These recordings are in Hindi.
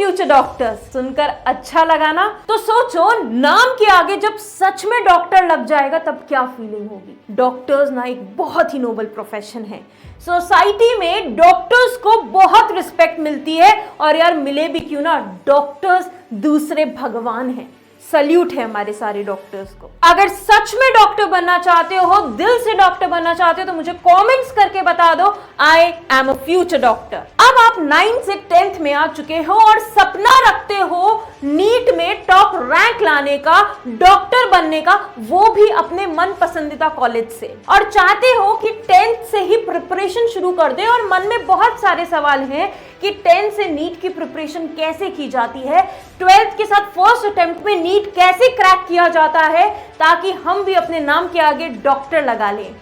फ्यूचर डॉक्टर्स, सुनकर अच्छा लगा ना? तो सोचो, नाम के आगे जब सच में डॉक्टर लग जाएगा तब क्या फीलिंग होगी। डॉक्टर्स ना एक बहुत ही नोबल प्रोफेशन है। सोसाइटी में डॉक्टर्स को बहुत रिस्पेक्ट मिलती है, और यार मिले भी क्यों ना, डॉक्टर्स दूसरे भगवान हैं। सल्यूट है हमारे सारे डॉक्टर्स को। अगर सच में डॉक्टर बनना चाहते हो, दिल से डॉक्टर बनना चाहते हो, तो मुझे कमेंट्स करके बता दो, I am a future doctor. अब आप 9th से 10th में आ चुके हो और सपना रखते हो नीट में टॉप रैंक लाने का, डॉक्टर बनने का, वो भी अपने मन पसंदीदा कॉलेज से, और चाहते हो कि 10th से ही प्रिपरेशन शुरू कर दे। और मन में बहुत सारे सवाल हैं कि 10th से नीट की प्रिपरेशन कैसे की जाती है, 12th के साथ फर्स्ट अटेम्प्ट में नीट कैसे क्रैक किया जाता है, ताकि हम भी अपने नाम के आगे डॉक्टर लगा लें।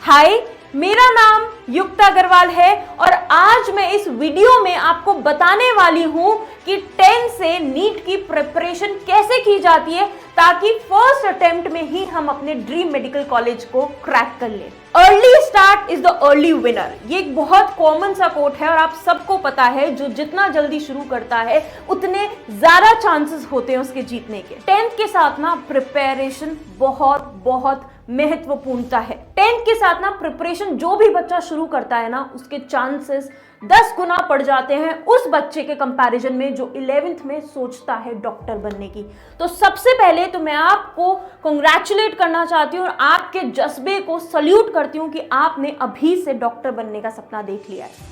हाय, मेरा नाम युक्ता अग्रवाल है और आज मैं इस वीडियो में आपको बताने वाली हूं कि 10th से नीट की प्रिपरेशन कैसे की जाती है, ताकि फर्स्ट अटेम्प्ट में ही हम अपने ड्रीम मेडिकल कॉलेज को क्रैक कर लें। Early start is the early winner, ये एक बहुत कॉमन सा कोट है और आप सबको पता है, जो जितना जल्दी शुरू करता है उतने ज्यादा चांसेस होते हैं उसके जीतने के। 10th के साथ ना प्रिपरेशन बहुत बहुत महत्वपूर्णता है। 10th के साथ ना प्रिपरेशन जो भी बच्चा शुरू करता है ना, उसके चांसेस 10 गुना बढ़ जाते हैं उस बच्चे के कंपैरिजन में जो 11th में सोचता है डॉक्टर बनने की। तो सबसे पहले तो मैं आपको कांग्रेचुलेट करना चाहती हूँ और आपके जज्बे को सल्यूट करती हूँ कि आपने अभी से डॉक्टर बनने का सपना देख लिया है।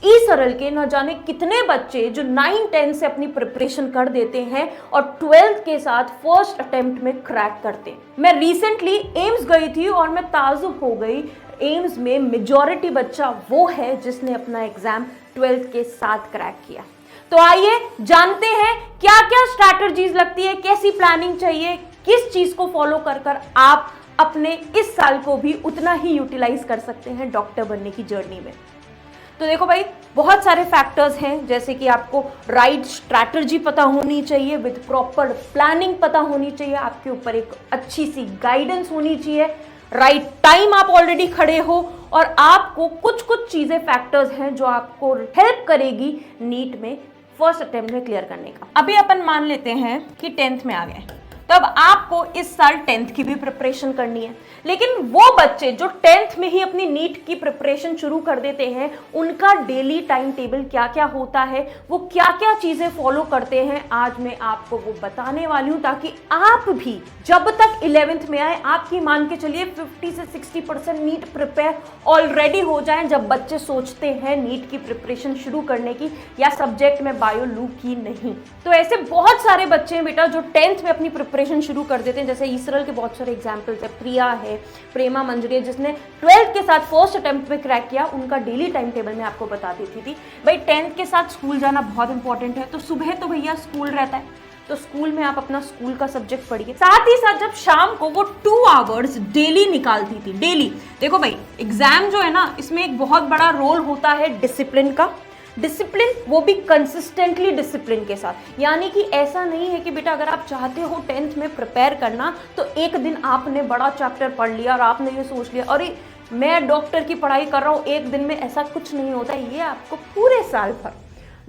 ई-सरल के न जाने कितने बच्चे जो 9-10 से अपनी प्रिपरेशन कर देते हैं और 12th के साथ फर्स्ट अटेम्प्ट में क्रैक करते हैं। मैं रिसेंटली एम्स गई थी और मैं ताजुब हो गई, एम्स में मेजॉरिटी बच्चा वो है जिसने अपना एग्जाम 12th के साथ क्रैक किया। तो आइए जानते हैं क्या क्या स्ट्रैटेजीज लगती है, कैसी प्लानिंग चाहिए, किस चीज को फॉलो कर कर आप अपने इस साल को भी उतना ही यूटिलाइज कर सकते हैं डॉक्टर बनने की जर्नी में। तो देखो भाई, बहुत सारे फैक्टर्स हैं, जैसे कि आपको राइट स्ट्रैटेजी पता होनी चाहिए, विद प्रॉपर प्लानिंग पता होनी चाहिए, आपके ऊपर एक अच्छी सी गाइडेंस होनी चाहिए, राइट टाइम आप ऑलरेडी खड़े हो, और आपको कुछ कुछ चीजें फैक्टर्स हैं जो आपको हेल्प करेगी नीट में फर्स्ट अटेम्प्ट में क्लियर करने का। अभी अपन मान लेते हैं कि 10th में आ गए, तब आपको इस साल 10th की भी प्रिपरेशन करनी है। लेकिन वो बच्चे जो 10th में ही अपनी नीट की प्रिपरेशन शुरू कर देते हैं, उनका डेली टाइम टेबल क्या क्या होता है, वो क्या क्या चीजें फॉलो करते हैं, आज मैं आपको वो बताने वाली हूं, ताकि आप भी जब तक 11th में आए, आपकी मान के चलिए 50 से 60% नीट प्रिपेयर ऑलरेडी हो जाए जब बच्चे सोचते हैं नीट की प्रिपरेशन शुरू करने की, या सब्जेक्ट में बायो लू की नहीं। तो ऐसे बहुत सारे बच्चे हैं बेटा जो 10th में अपनी प्रिपरेशन शुरू कर देते हैं। जैसे ई-सरल के बहुत सारे एग्जांपल्स है, प्रिया है, प्रेमा मंजरी है, जिसने 12th के साथ फर्स्ट अटेम्प्ट में क्रैक किया। उनका डेली टाइम टेबल में आपको बता देती थी। भाई 10th के साथ स्कूल जाना बहुत इंपॉर्टेंट है, तो सुबह तो भैया स्कूल रहता है, तो स्कूल में आप अपना स्कूल का सब्जेक्ट पढ़िए। साथ ही साथ जब शाम को वो 2 आवर्स डेली निकालती थी, डेली। देखो भाई, एग्जाम जो है ना, इसमें एक बहुत बड़ा रोल होता है डिसिप्लिन का। डिसिप्लिन, वो भी कंसिस्टेंटली डिसिप्लिन के साथ। यानी कि ऐसा नहीं है कि बेटा अगर आप चाहते हो 10th में प्रिपेयर करना, तो एक दिन आपने बड़ा चैप्टर पढ़ लिया और आपने ये सोच लिया अरे मैं डॉक्टर की पढ़ाई कर रहा हूँ एक दिन में। ऐसा कुछ नहीं होता। ये आपको पूरे साल भर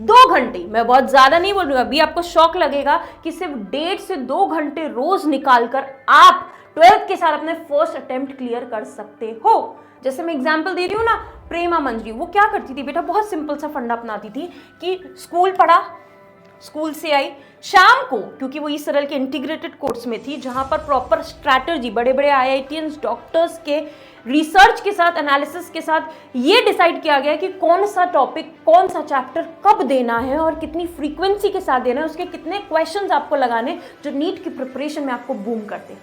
2 घंटे, मैं बहुत ज्यादा नहीं बोल रही हूँ, अभी आपको शौक लगेगा कि सिर्फ 1.5 से 2 घंटे रोज निकालकर आप 12th के साथ अपने फर्स्ट अटेम्प्ट क्लियर कर सकते हो। जैसे मैं एग्जांपल दे रही हूँ ना, प्रेमा मंजरी, वो क्या करती थी बेटा, बहुत सिंपल सा फंडा अपनाती थी कि स्कूल पढ़ा, स्कूल से आई, शाम को, क्योंकि वो ई-सरल के इंटीग्रेटेड कोर्स में थी जहां पर प्रॉपर स्ट्रैटेजी बड़े बड़े IITians डॉक्टर्स के रिसर्च के साथ, एनालिसिस के साथ ये डिसाइड किया गया कि कौन सा टॉपिक, कौन सा चैप्टर कब देना है और कितनी फ्रीक्वेंसी के साथ देना है, उसके कितने क्वेश्चंस आपको लगाने जो नीट की प्रिपरेशन में आपको बूम करते हैं।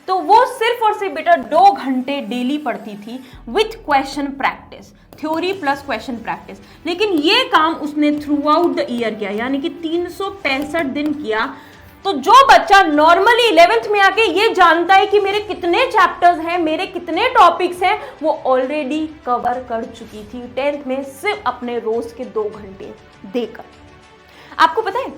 तो वो सिर्फ और सिर्फ बेटा 2 घंटे डेली पढ़ती थी with question practice, theory plus question practice. लेकिन ये काम उसने थ्रू आउट द ईयर किया, यानी कि 365 दिन किया। तो जो बच्चा नॉर्मली 11th में आके ये जानता है कि मेरे कितने चैप्टर्स हैं, मेरे कितने टॉपिक्स हैं, वो ऑलरेडी कवर कर चुकी थी 10th में सिर्फ अपने रोज के 2 घंटे देकर। आपको पता है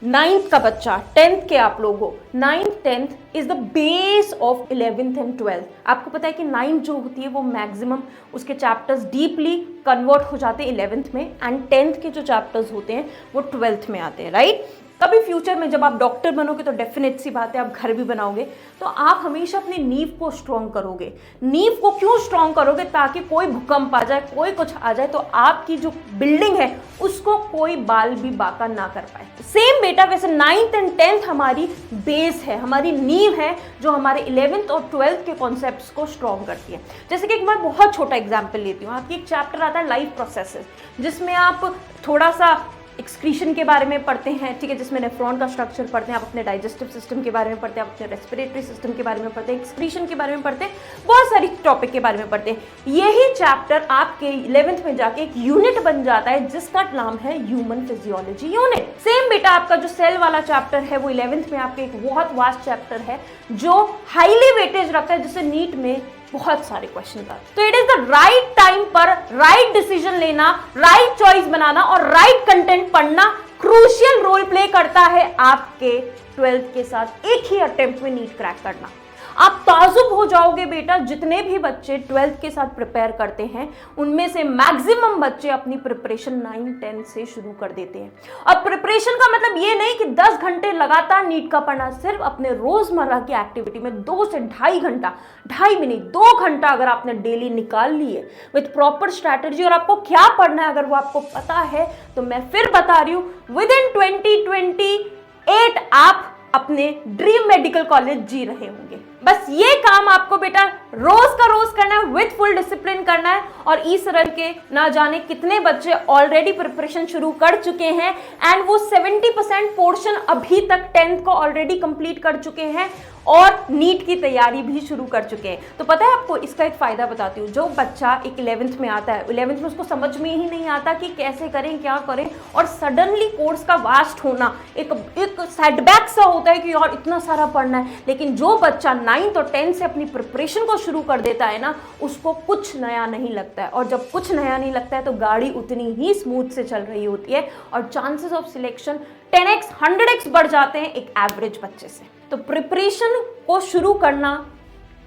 नाइन्थ का बच्चा, 10th के आप लोग हो, 9th 10th is the base of 11th and 12th। आपको पता है कि 9th जो होती है वो मैक्सिमम उसके चैप्टर्स डीपली कन्वर्ट हो जाते हैं 11th में, एंड 10th के जो चैप्टर्स होते हैं वो 12th में आते हैं, राइट। कभी फ्यूचर में जब आप डॉक्टर बनोगे तो डेफिनेट सी बात है आप घर भी बनाओगे, तो आप हमेशा अपनी नींव को स्ट्रॉन्ग करोगे। नींव को क्यों स्ट्रॉन्ग करोगे? ताकि कोई भूकंप आ जाए, कोई कुछ आ जाए तो आपकी जो बिल्डिंग है उसको कोई बाल भी बाका ना कर पाए। सेम बेटा वैसे 9th एंड 10th हमारी बेस है, हमारी नींव है, जो हमारे 11th और 12th के कॉन्सेप्ट्स को स्ट्रॉन्ग करती है। जैसे कि एक मैं बहुत छोटा एग्जाम्पल लेती हूँ, आपकी एक चैप्टर आता है लाइफ प्रोसेसेस, जिसमें आप थोड़ा सा एक्सक्रीशन के बारे में पढ़ते हैं, ठीक है, जिसमें नेफ्रॉन का स्ट्रक्चर पढ़ते हैं, आप अपने डाइजेस्टिव सिस्टम के बारे में पढ़ते हैं, आप अपने रेस्पिरेटरी सिस्टम के बारे में पढ़ते हैं, एक्सक्रीशन के बारे में पढ़ते हैं, बहुत सारी टॉपिक के बारे में पढ़ते हैं। यही चैप्टर आपके 11th में जाके एक यूनिट बन जाता है जिसका नाम है ह्यूमन फिजियोलॉजी यूनिट। सेम बेटा आपका जो सेल वाला चैप्टर है वो 11th में आपके एक बहुत वास्ट चैप्टर है जो हाईली वेटेज रखता है, जिससे नीट में बहुत सारे क्वेश्चन आते हैं। तो it is the right time पर राइट डिसीजन लेना, राइट चॉइस बनाना और राइट कंटेंट पढ़ना क्रूशियल रोल प्ले करता है आपके 12th के साथ एक ही अटेम्प्ट में नीट क्रैक करना। आप ताजुब हो जाओगे बेटा, जितने भी बच्चे 12th के साथ प्रिपेयर करते हैं उनमें से मैक्सिमम बच्चे अपनी प्रिपरेशन 9-10 से शुरू कर देते हैं। अब प्रिपरेशन का मतलब ये नहीं कि 10 घंटे लगातार नीट का पढ़ना, सिर्फ अपने रोजमर्रा की एक्टिविटी में 2 से ढाई घंटा, ढाई भी नहीं 2 घंटा अगर आपने डेली निकाल लिए विथ प्रॉपर स्ट्रैटेजी, और आपको क्या पढ़ना है अगर वो आपको पता है, तो मैं फिर बता रही हूँ विद इन 2028 आप अपने ड्रीम मेडिकल कॉलेज जी रहे होंगे। बस ये काम आपको बेटा रोज का रोज करना है, विद फुल डिसिप्लिन करना है। और इस तरह के ना जाने कितने बच्चे ऑलरेडी प्रिपरेशन शुरू कर चुके हैं, एंड वो 70% पोर्शन अभी तक 10th को ऑलरेडी कंप्लीट कर चुके हैं और नीट की तैयारी भी शुरू कर चुके हैं। तो पता है आपको इसका एक फायदा बताती हूँ, जो बच्चा एक 11th में आता है, 11th में उसको समझ में ही नहीं आता कि कैसे करें, क्या करें, और सडनली कोर्स का वास्ट होना एक सेटबैक सा होता है कि यार इतना सारा पढ़ना है। लेकिन जो बच्चा 9th और 10th से अपनी प्रिपरेशन को शुरू कर देता है ना, उसको कुछ नया नहीं लगता है, और जब कुछ नया नहीं लगता है तो गाड़ी उतनी ही स्मूथ से चल रही होती है और chances of selection 10x 100x बढ़ जाते हैं एक एवरेज बच्चे से। तो प्रिपरेशन को शुरू करना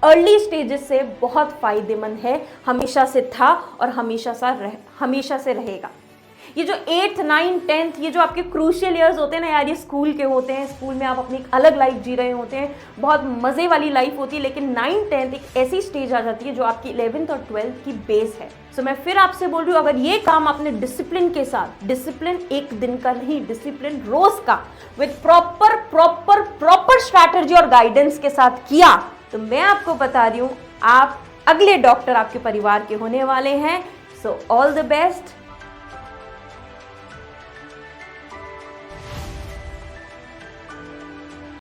अर्ली स्टेजेस से बहुत फायदेमंद है, हमेशा से था और हमेशा से रहेगा। ये जो 8th 9th 10th ये जो आपके क्रूशियल ईयर्स होते हैं ना यार, ये स्कूल के होते हैं। स्कूल में आप अपनी एक अलग लाइफ जी रहे होते हैं, बहुत मज़े वाली लाइफ होती है। लेकिन 9th 10th एक ऐसी स्टेज आ जाती है जो आपकी 11th और 12th की बेस है। सो मैं फिर आपसे बोल रही हूँ, अगर ये काम आपने डिसिप्लिन के साथ, डिसिप्लिन एक दिन का नहीं, डिसिप्लिन रोज का विद प्रॉपर स्ट्रैटेजी और गाइडेंस के साथ किया, तो मैं आपको बता रही हूँ आप अगले डॉक्टर आपके परिवार के होने वाले हैं। So all the best.